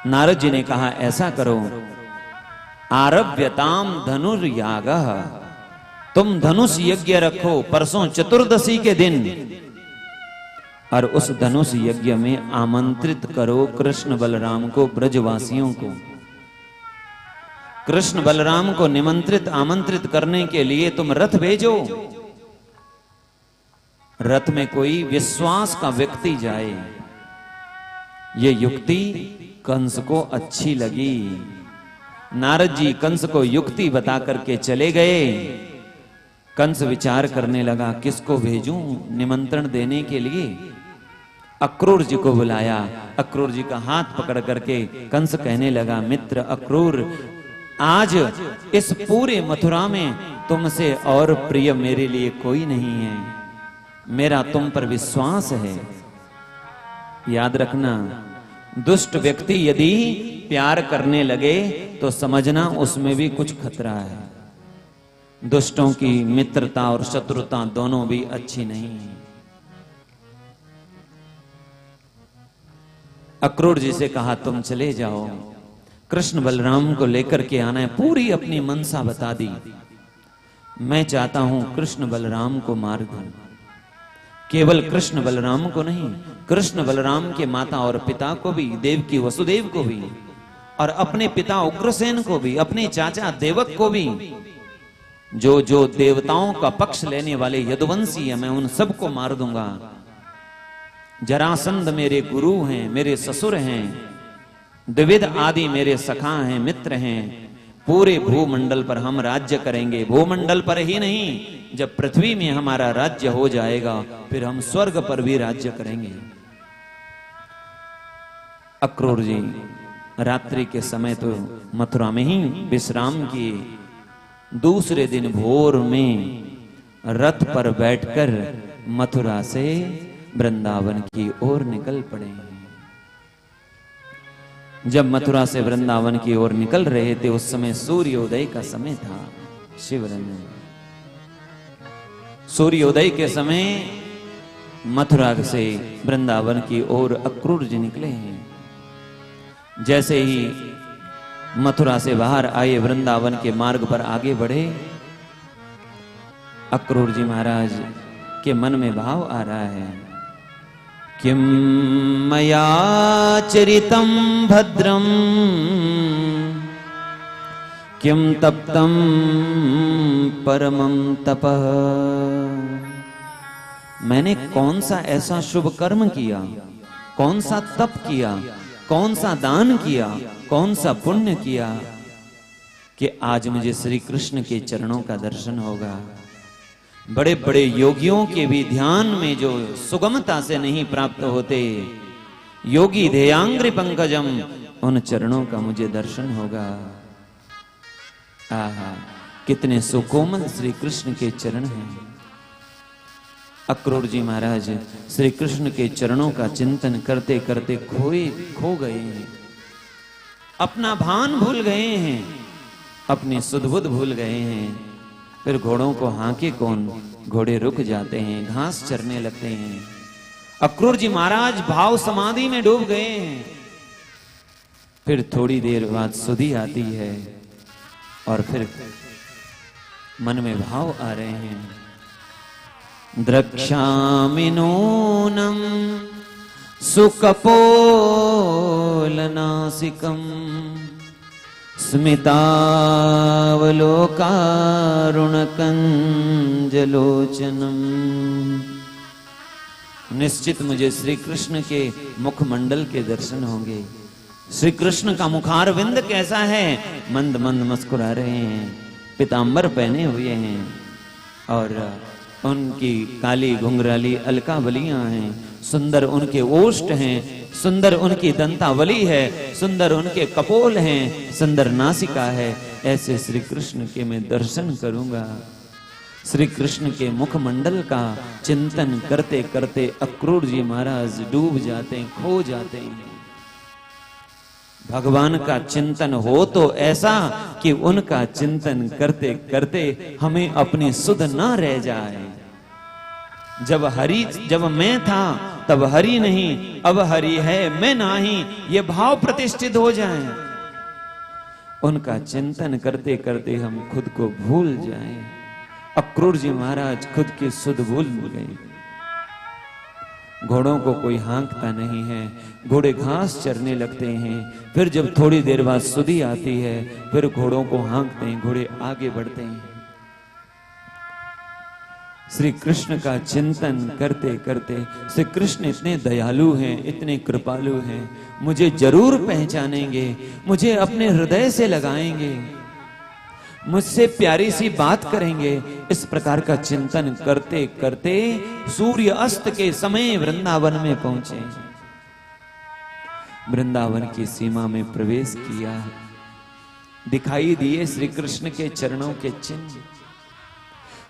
नारद जी ने कहा ऐसा करो, आरभ्यताम धनुर्याग, तुम धनुष यज्ञ रखो परसों चतुर्दशी के दिन, और उस धनुष यज्ञ में आमंत्रित करो कृष्ण बलराम को, ब्रजवासियों को। कृष्ण बलराम को निमंत्रित आमंत्रित करने के लिए तुम रथ भेजो, रथ में कोई विश्वास का व्यक्ति जाए। ये युक्ति कंस को अच्छी लगी। नारद जी कंस को युक्ति बता करके चले गए। कंस विचार करने लगा किसको भेजूं निमंत्रण देने के लिए। अक्रूर जी को बुलाया। अक्रूर जी का हाथ पकड़ करके कंस कहने लगा, मित्र अक्रूर, आज इस पूरे मथुरा में तुमसे और प्रिय मेरे लिए कोई नहीं है। मेरा तुम पर विश्वास है। याद रखना, दुष्ट व्यक्ति यदि प्यार करने लगे तो समझना उसमें भी कुछ खतरा है। दुष्टों की मित्रता और शत्रुता दोनों भी अच्छी नहीं है। अक्रूर जी से कहा तुम चले जाओ, कृष्ण बलराम को लेकर के आना है। पूरी अपनी मनसा बता दी। मैं चाहता हूं कृष्ण बलराम को मार दूं। केवल कृष्ण बलराम को नहीं, कृष्ण बलराम के माता और पिता को भी, देवकी वसुदेव को भी, और अपने पिता उग्रसेन को भी, अपने चाचा देवक को भी, जो जो देवताओं का पक्ष लेने वाले यदुवंशी है, मैं उन सबको मार दूंगा। जरासंध मेरे गुरु हैं, मेरे ससुर हैं, द्विविध आदि मेरे सखा हैं, मित्र हैं। पूरे भूमंडल पर हम राज्य करेंगे। भूमंडल पर ही नहीं, जब पृथ्वी में हमारा राज्य हो जाएगा फिर हम स्वर्ग पर भी राज्य करेंगे। अक्रूर जी रात्रि के समय तो मथुरा में ही विश्राम किए। दूसरे दिन भोर में रथ पर बैठकर मथुरा से वृंदावन की ओर निकल पड़े। जब मथुरा से वृंदावन की ओर निकल रहे थे उस समय सूर्योदय का समय था। शिवरंजन, सूर्योदय के समय मथुरा से वृंदावन की ओर अक्रूर जी निकले हैं। जैसे ही मथुरा से बाहर आए, वृंदावन के मार्ग पर आगे बढ़े, अक्रूर जी महाराज के मन में भाव आ रहा है, किम मया चरितं भद्रम किम तप्तं परमं तपः। मैंने कौन सा ऐसा शुभ कर्म किया, कौन सा तप किया, कौन सा दान किया, कौन सा पुण्य किया कि आज मुझे श्री कृष्ण के चरणों का दर्शन होगा। बड़े बड़े योगियों के भी ध्यान में जो सुगमता से नहीं प्राप्त होते, योगी ध्येयांग्रि पंकजम, उन चरणों का मुझे दर्शन होगा। आहा, कितने सुकोमल श्री कृष्ण के चरण हैं। अक्रूर जी महाराज श्री कृष्ण के चरणों का चिंतन करते करते खो गए हैं। अपना भान भूल गए हैं, अपनी सुध-बुध भूल गए हैं। फिर घोड़ों को हांके कौन, घोड़े रुक जाते हैं, घास चरने लगते हैं। अक्रूर जी महाराज भाव समाधि में डूब गए हैं। फिर थोड़ी देर बाद सुधि आती है और फिर मन में भाव आ रहे हैं, द्रक्ष्यामि नूनं सुकपोलनासिकम् स्मितावलोकारुणकंजलोचनम्। निश्चित मुझे श्री कृष्ण के मुखमंडल के दर्शन होंगे। श्री कृष्ण का मुखारविंद कैसा है, मंद मंद मुस्कुरा रहे हैं, पीतांबर पहने हुए हैं और उनकी काली घुंघराली अलकावलियां हैं, सुंदर उनके ओष्ठ हैं, सुंदर उनकी दंतावली है, सुंदर उनके कपोल हैं, सुंदर नासिका है। ऐसे श्री कृष्ण के मैं दर्शन करूंगा। श्री कृष्ण के मुखमंडल का चिंतन करते करते अक्रूर जी महाराज डूब जाते हैं, खो जाते हैं। भगवान का चिंतन हो तो ऐसा कि उनका चिंतन करते करते हमें अपनी सुध ना रह जाए। जब मैं था तब हरि नहीं, अब हरि है मैं नाही, ये भाव प्रतिष्ठित हो जाए। उनका चिंतन करते करते हम खुद को भूल जाएं। अक्रूर जी महाराज खुद की सुध भूल गए। घोड़ों को कोई हाँकता नहीं है, घोड़े घास चरने लगते हैं। फिर जब थोड़ी देर बाद सुधी आती है, फिर घोड़ों को हाँकते हैं, घोड़े आगे बढ़ते हैं। श्री कृष्ण का चिंतन करते करते, श्री कृष्ण इतने दयालु हैं, इतने कृपालु हैं, मुझे जरूर पहचानेंगे, मुझे अपने हृदय से लगाएंगे, मुझसे प्यारी सी बात करेंगे। इस प्रकार का चिंतन करते करते सूर्य अस्त के समय वृंदावन में पहुंचे। वृंदावन की सीमा में प्रवेश किया, दिखाई दिए श्री कृष्ण के चरणों के चिन्ह।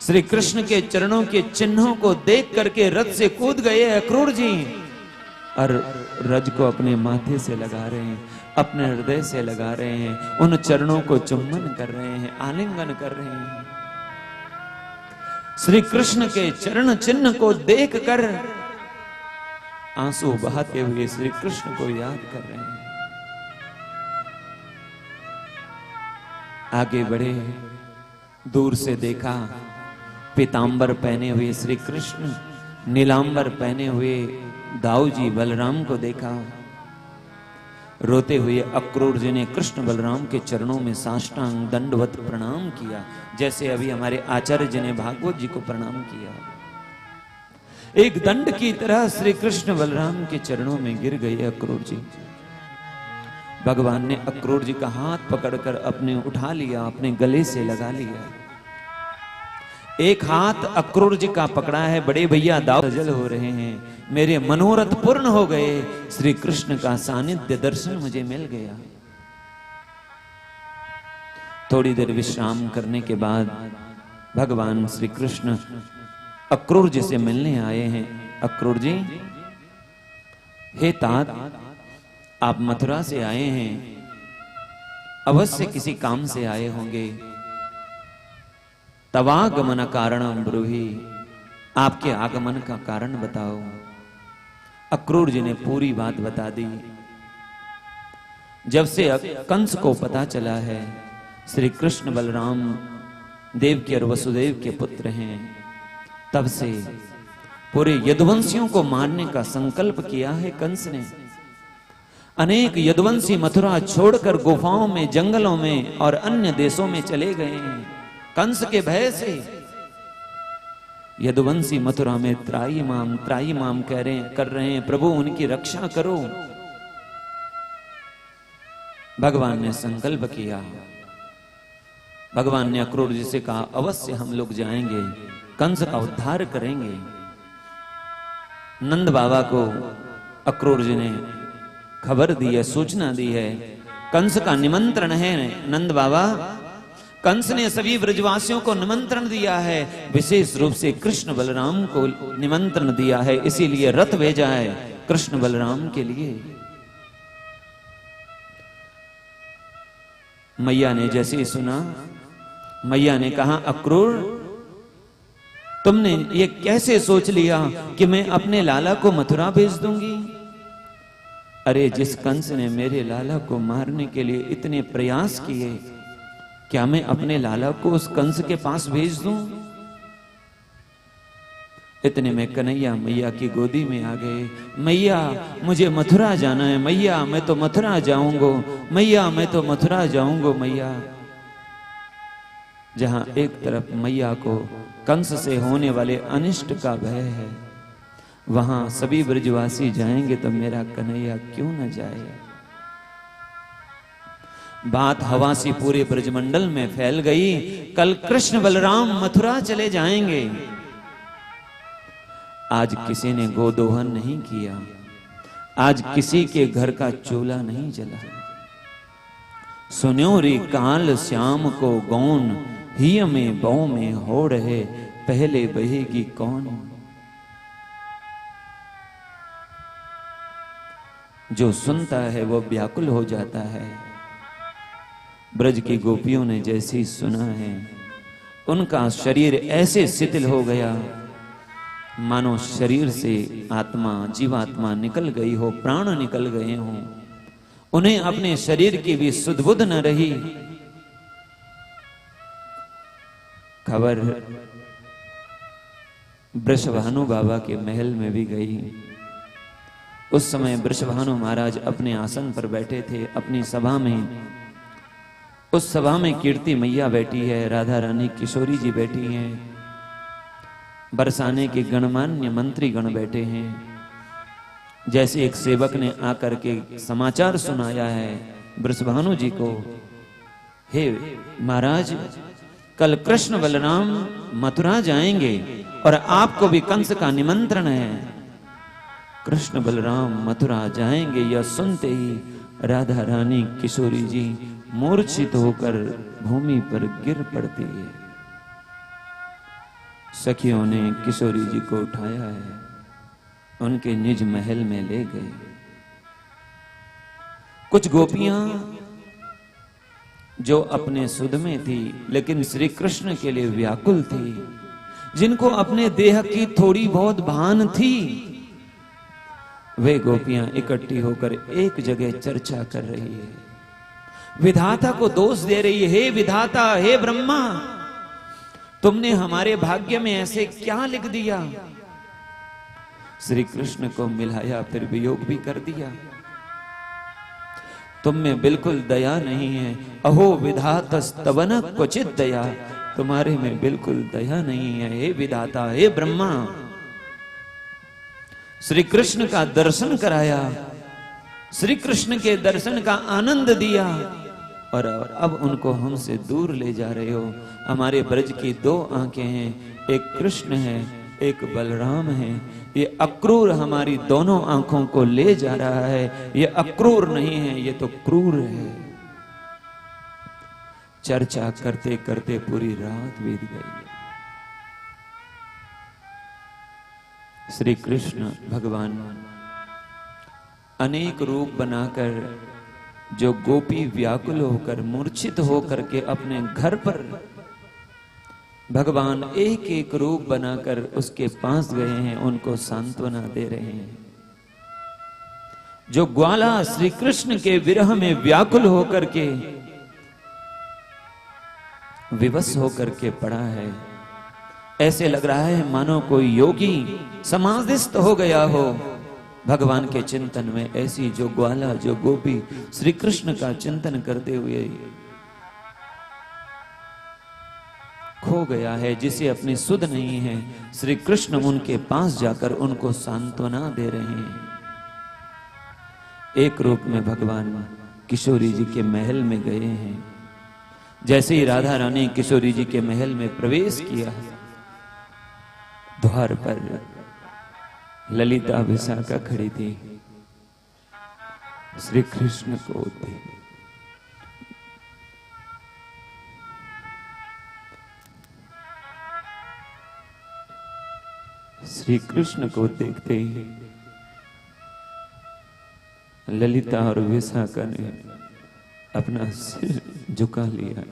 श्री कृष्ण के चरणों के चिन्हों को देख करके रथ से कूद गए अक्रूर जी, और रज को अपने माथे से लगा रहे हैं, अपने हृदय से लगा रहे हैं, उन चरणों को चुम्बन कर रहे हैं, आलिंगन कर रहे हैं। श्री कृष्ण के चरण चिन्ह को देखकर आंसू बहाते हुए श्री कृष्ण को याद कर रहे हैं। आगे बढ़े, दूर से देखा पीतांबर पहने हुए श्री कृष्ण, नीलांबर पहने हुए दाऊ जी बलराम को देखा। रोते हुए अक्रूर जी ने कृष्ण बलराम के चरणों में साष्टांग दंडवत प्रणाम किया, जैसे अभी हमारे आचार्य जी ने भागवत जी को प्रणाम किया। एक दंड की तरह श्री कृष्ण बलराम के चरणों में गिर गए अक्रूर जी। भगवान ने अक्रूर जी का हाथ पकड़कर अपने उठा लिया, अपने गले से लगा लिया। एक हाथ अक्रूर जी का पकड़ा है, बड़े भैया दाव जल हो रहे हैं, मेरे मनोरथ पूर्ण हो गए, श्री कृष्ण का सानिध्य दर्शन मुझे मिल गया। थोड़ी देर विश्राम करने के बाद भगवान श्री कृष्ण अक्रूर जी से मिलने आए हैं। अक्रूर जी, हे तात, आप मथुरा से आए हैं, अवश्य किसी काम से आए होंगे। तवागमन कारणम ब्रूहि, आपके आगमन का कारण बताओ। अक्रूर जी ने पूरी बात बता दी। जब से कंस को पता चला है श्री कृष्ण बलराम देवकी और वसुदेव के पुत्र हैं, तब से पूरे यदुवंशियों को मारने का संकल्प किया है कंस ने। अनेक यदुवंशी मथुरा छोड़कर गुफाओं में, जंगलों में और अन्य देशों में चले गए हैं कंस के भय से। यदुवंशी मथुरा में त्राई माम कर रहे हैं, प्रभु उनकी रक्षा करो। भगवान ने संकल्प किया। भगवान ने अक्रूर जी से कहा, अवश्य हम लोग जाएंगे, कंस का उद्धार करेंगे। नंद बाबा को अक्रूर जी ने खबर दी है, सूचना दी है, कंस का निमंत्रण है। नंद बाबा, कंस ने सभी ब्रजवासियों को निमंत्रण दिया है, विशेष रूप से कृष्ण बलराम को निमंत्रण दिया है, इसीलिए रथ भेजा है कृष्ण बलराम के लिए। मैया ने जैसे ही सुना, मैया ने कहा, अक्रूर, तुमने ये कैसे सोच लिया कि मैं अपने लाला को मथुरा भेज दूंगी? अरे, जिस कंस ने मेरे लाला को मारने के लिए इतने प्रयास किए, क्या मैं अपने लाला को उस कंस के पास भेज दूं? इतने में कन्हैया मैया की गोदी में आ गए। मैया, मुझे मथुरा जाना है, मैया मैं तो मथुरा जाऊंगा, मैया मैं तो मथुरा जाऊंगा। मैया, जहां एक तरफ मैया को कंस से होने वाले अनिष्ट का भय है, वहां सभी ब्रजवासी जाएंगे तो मेरा कन्हैया क्यों न जाए। बात हवा सी पूरे ब्रजमंडल में फैल गई। कल कृष्ण बलराम मथुरा चले जाएंगे। आज किसी ने गोदोहन नहीं किया, आज किसी के घर का चूल्हा नहीं जला। सुन्यो रे काल श्याम को गौन, हिय में बौ में हो रहे, पहले बहेगी कौन। जो सुनता है वो व्याकुल हो जाता है। ब्रज की गोपियों ने जैसे ही सुना है, उनका शरीर ऐसे शिथिल हो गया, मानो शरीर से आत्मा, जीवात्मा निकल गई हो, प्राण निकल गए हों, उन्हें अपने शरीर की भी सुध बुध न रही। खबर वृषभानु बाबा के महल में भी गई। उस समय वृषभानु महाराज अपने आसन पर बैठे थे अपनी सभा में। उस सभा में कीर्ति मैया बैठी है, राधा रानी किशोरी जी बैठी हैं, बरसाने के गणमान्य मंत्री गण बैठे हैं। जैसे एक सेवक ने आकर के समाचार सुनाया है वृषभानु जी को, हे महाराज, कल कृष्ण बलराम मथुरा जाएंगे और आपको भी कंस का निमंत्रण है। कृष्ण बलराम मथुरा जाएंगे यह सुनते ही राधा रानी किशोरी जी मूर्छित होकर भूमि पर गिर पड़ती है। सखियों ने किशोरी जी को उठाया है, उनके निज महल में ले गए। कुछ गोपियां जो अपने सुध में थी लेकिन श्री कृष्ण के लिए व्याकुल थी, जिनको अपने देह की थोड़ी बहुत भान थी, वे गोपियां इकट्ठी होकर एक जगह चर्चा कर रही है, विधाता को दोष दे रही है। हे विधाता, हे ब्रह्मा, तुमने हमारे भाग्य में ऐसे क्या लिख दिया? श्री कृष्ण को मिलाया फिर वियोग भी कर दिया। तुम में बिल्कुल दया नहीं है। अहो विधातस्तवन क्वचित दया, तुम्हारे में बिल्कुल दया नहीं है। हे विधाता, हे ब्रह्मा, श्री कृष्ण का दर्शन कराया, श्री कृष्ण के दर्शन का आनंद दिया और अब उनको हमसे दूर ले जा रहे हो। हमारे ब्रज की दो आंखें हैं, एक कृष्ण है, एक बलराम है। ये अक्रूर हमारी दोनों आंखों को ले जा रहा है। ये अक्रूर नहीं है, ये तो क्रूर है। चर्चा करते करते पूरी रात बीत गई। श्री कृष्ण भगवान अनेक रूप बनाकर जो गोपी व्याकुल होकर मूर्छित होकर के अपने घर पर, भगवान एक एक रूप बनाकर उसके पास गए हैं, उनको सांत्वना दे रहे हैं। जो ग्वाला श्री कृष्ण के विरह में व्याकुल होकर के विवश होकर के पड़ा है, ऐसे लग रहा है मानो कोई योगी समाधिस्थ हो गया हो भगवान के चिंतन में। ऐसी जो ग्वाला, जो गोपी श्री कृष्ण का चिंतन करते हुए खो गया है, जिसे अपनी सुध नहीं है, श्री कृष्ण उनके पास जाकर उनको सांत्वना दे रहे हैं। एक रूप में भगवान किशोरी जी के महल में गए हैं। जैसे ही राधा रानी किशोरी जी के महल में प्रवेश किया, द्वार पर ललिता विशाखा खड़ी थी। श्री कृष्ण को श्री कृष्ण को देखते ही ललिता और विशाखा ने अपना सिर झुका लिया।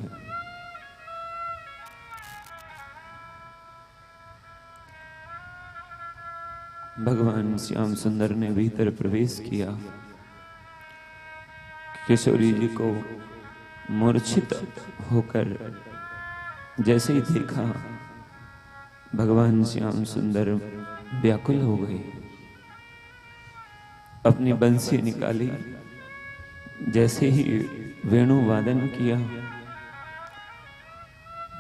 भगवान श्याम सुंदर ने भीतर प्रवेश किया। किशोरी जी को मूर्छित होकर जैसे ही देखा, भगवान श्याम सुंदर व्याकुल हो गए। अपनी बंसी निकाली, जैसे ही वेणु वादन किया,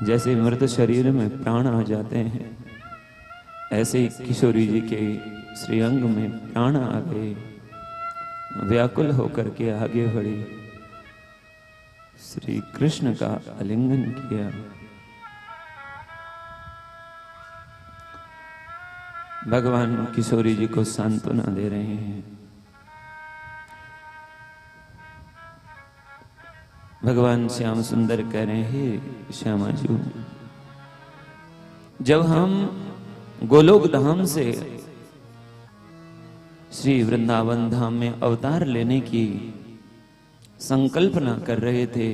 जैसे मृत शरीर में प्राण आ जाते हैं, ऐसे ही किशोरी जी के श्रीअंग में प्राण आ गए। व्याकुल होकर के आगे बढ़ी, श्री कृष्ण का आलिंगन किया। भगवान किशोरी जी को सांत्वना दे रहे हैं। भगवान श्याम सुंदर कह रहे हैं, श्यामा जी, जब हम गोलोक धाम से श्री वृंदावन धाम में अवतार लेने की संकल्पना कर रहे थे,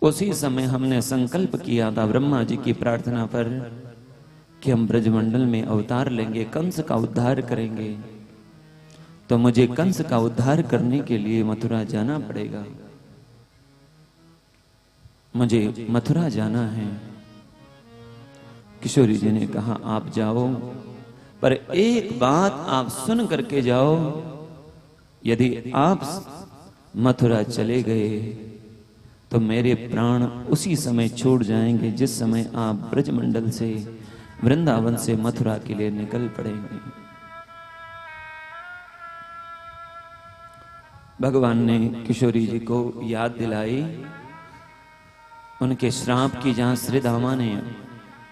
उसी समय हमने संकल्प किया था ब्रह्मा जी की प्रार्थना पर कि हम ब्रजमंडल में अवतार लेंगे, कंस का उद्धार करेंगे, तो मुझे कंस का उद्धार करने के लिए मथुरा जाना पड़ेगा, मुझे मथुरा जाना है। किशोरी जी ने कहा आप जाओ, पर एक बात आप सुन करके जाओ, यदि आप मथुरा चले गए तो मेरे प्राण उसी समय छोड़ जाएंगे जिस समय आप ब्रजमंडल से, वृंदावन से मथुरा के लिए निकल पड़ेंगे। भगवान ने किशोरी जी को याद दिलाई उनके श्राप की, जहां श्रीधामा ने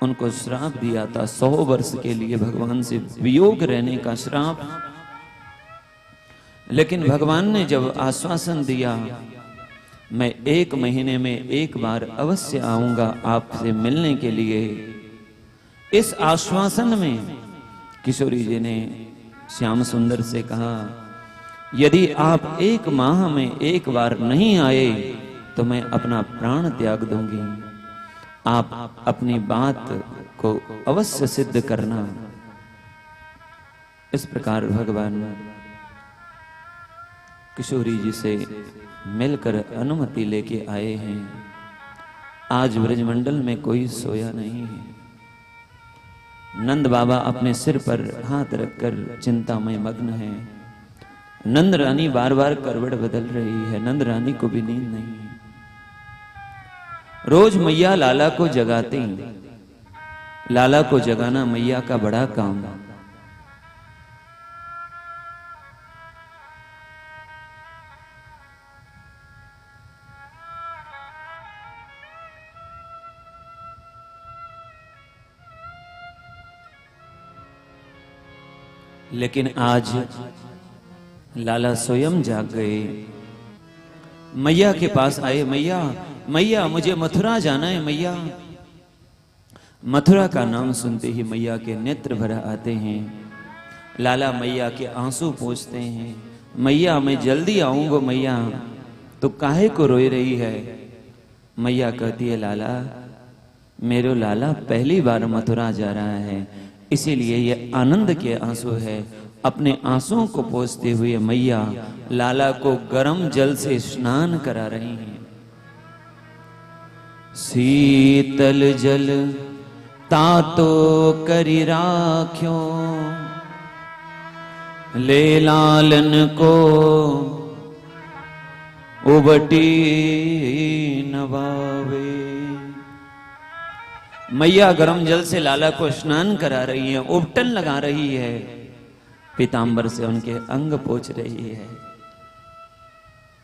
उनको श्राप दिया था 100 वर्ष के लिए भगवान से वियोग रहने का श्राप। लेकिन भगवान ने जब आश्वासन दिया मैं 1 महीने में एक बार अवश्य आऊंगा आपसे मिलने के लिए, इस आश्वासन में किशोरी जी ने श्याम सुंदर से कहा यदि आप 1 माह में एक बार नहीं आए तो मैं अपना प्राण त्याग दूंगी, आप अपनी बात को अवश्य सिद्ध करना। इस प्रकार भगवान किशोरी जी से मिलकर अनुमति लेके आए हैं। आज ब्रजमंडल में कोई सोया नहीं है। नंद बाबा अपने सिर पर हाथ रखकर चिंता में मग्न है। नंद रानी बार बार करवट बदल रही है, नंद रानी को भी नींद नहीं है। रोज मैया लाला को जगाती, लाला को जगाना मैया का बड़ा काम। लेकिन आज लाला स्वयं जाग गए, मैया के पास आए। मैया मैया मुझे मथुरा जाना है मैया। मथुरा का नाम सुनते ही मैया के नेत्र भर आते हैं। लाला मैया के आंसू पोंछते हैं, मैया मैं जल्दी आऊंगा मैया, तो काहे को रोई रही है। मैया कहती है लाला मेरो लाला पहली बार मथुरा जा रहा है, इसीलिए ये आनंद के आंसू है। अपने आंसुओं को पोंछते हुए मैया लाला को गर्म जल से स्नान करा रही हैं। शीतल जल तातो करी राख्यो, ले लालन को उबटी नवावे। मैया गर्म जल से लाला को स्नान करा रही है, उबटन लगा रही है, पीतांबर से उनके अंग पोंछ रही है।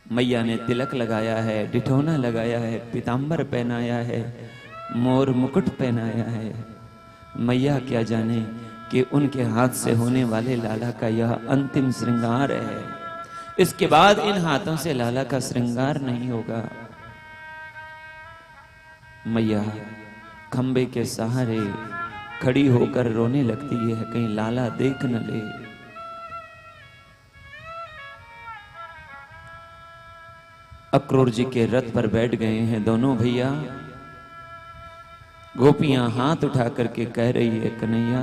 मैया ने तिलक लगाया है, डिठोना लगाया है, पीतांबर पहनाया है, मोर मुकुट पहनाया है। मैया क्या जाने कि उनके हाथ से होने वाले लाला का यह अंतिम श्रृंगार है। इसके बाद इन हाथों से लाला का श्रृंगार नहीं होगा। मैया खंबे के सहारे खड़ी होकर रोने लगती है, कहीं लाला देख न ले। अक्रूर जी के रथ पर बैठ गए हैं दोनों भैया। गोपियां हाथ उठा करके कह रही है कन्हैया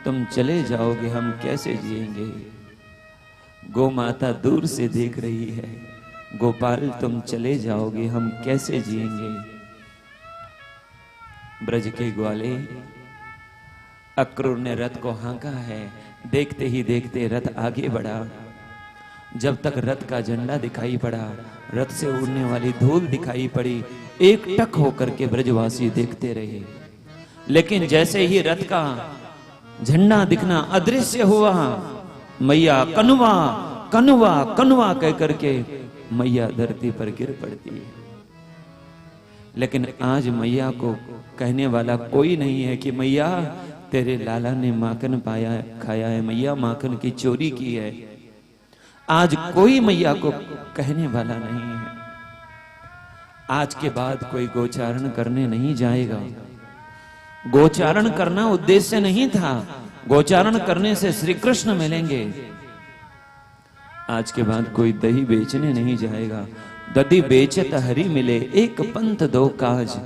तुम चले जाओगे हम कैसे जिएंगे। गौ माता दूर से देख रही है, गोपाल तुम चले जाओगे हम कैसे जिएंगे। ब्रज के ग्वाले अक्रूर ने रथ को हाँका है। देखते ही देखते रथ आगे बढ़ा। जब तक रथ का झंडा दिखाई पड़ा, रथ से उड़ने वाली धूल दिखाई पड़ी, एक टक होकर के ब्रजवासी देखते रहे। लेकिन जैसे ही रथ का झंडा दिखना अदृश्य हुआ, मैया कनुआ कनुआ कनुआ कह करके मैया धरती पर गिर पड़ती है। लेकिन आज मैया को कहने वाला कोई नहीं है कि मैया तेरे लाला ने माखन पाया खाया है, मैया माखन की चोरी की है। आज कोई मैया को कहने वाला नहीं है। आज के बाद कोई गोचारण करने नहीं जाएगा। गोचारण करना उद्देश्य नहीं था, गोचारण करने से श्री कृष्ण मिलेंगे। आज के बाद कोई दही बेचने नहीं जाएगा। दधी बेचत हरि मिले, एक पंथ दो काज।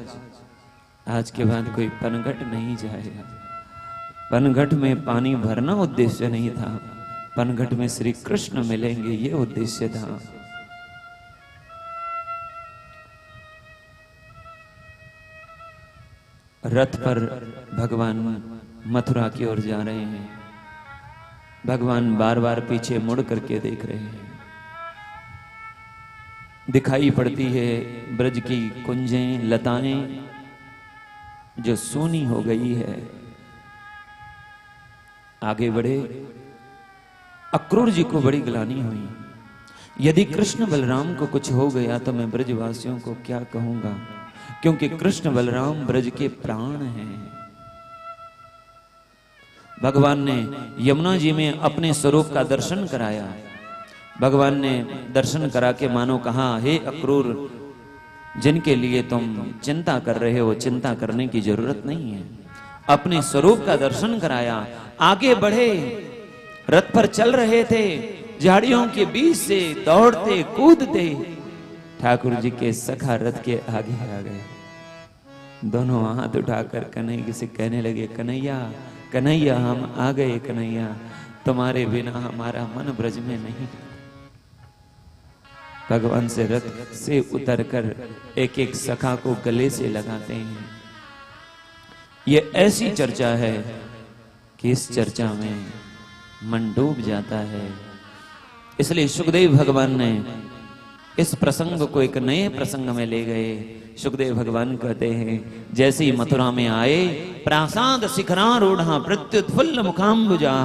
आज के बाद कोई पनघट नहीं जाएगा। पनघट में पानी भरना उद्देश्य नहीं था, पनघट में श्री कृष्ण मिलेंगे ये उद्देश्य था। रथ पर भगवान मथुरा की ओर जा रहे हैं। भगवान बार बार पीछे मुड़ करके देख रहे हैं। दिखाई पड़ती है ब्रज की कुंजें, लताएं जो सूनी हो गई है। आगे बढ़े। अक्रूर जी को बड़ी ग्लानि हुई, यदि कृष्ण बलराम को कुछ हो गया तो मैं ब्रजवासियों को क्या कहूंगा, क्योंकि कृष्ण बलराम ब्रज के प्राण हैं। भगवान ने यमुना जी में अपने स्वरूप का दर्शन कराया। भगवान ने दर्शन करा के मानो कहा, हे अक्रूर, जिनके लिए तुम चिंता कर रहे हो, चिंता करने की जरूरत नहीं है। अपने स्वरूप का दर्शन कराया। आगे बढ़े। रथ पर चल रहे थे, झाड़ियों के बीच से दौड़ते कूदते ठाकुर जी के सखा रथ के आगे आ गए। दोनों हाथ उठाकर कन्हैया से कहने लगे, कन्हैया कन्हैया हम आ गए, कन्हैया तुम्हारे बिना हमारा मन ब्रज में नहीं। भगवान से रथ से उतरकर एक एक सखा को गले से लगाते हैं। ये ऐसी चर्चा है कि इस चर्चा में मन डूब जाता है। इसलिए सुखदेव भगवान ने इस प्रसंग को एक नए प्रसंग में ले गए। सुखदेव भगवान कहते हैं, जैसे ही मथुरा में आए, प्रासाद शिखरारूढ़ा प्रत्युत्फुल्ल मुखाम्बुजा।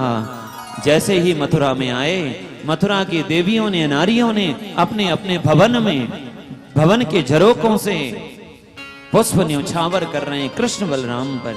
जैसे ही मथुरा में आए, मथुरा की देवियों ने, नारियों ने अपने अपने भवन में, भवन के झरोकों से पुष्प न्यौछावर कर रहे हैं कृष्ण बलराम पर।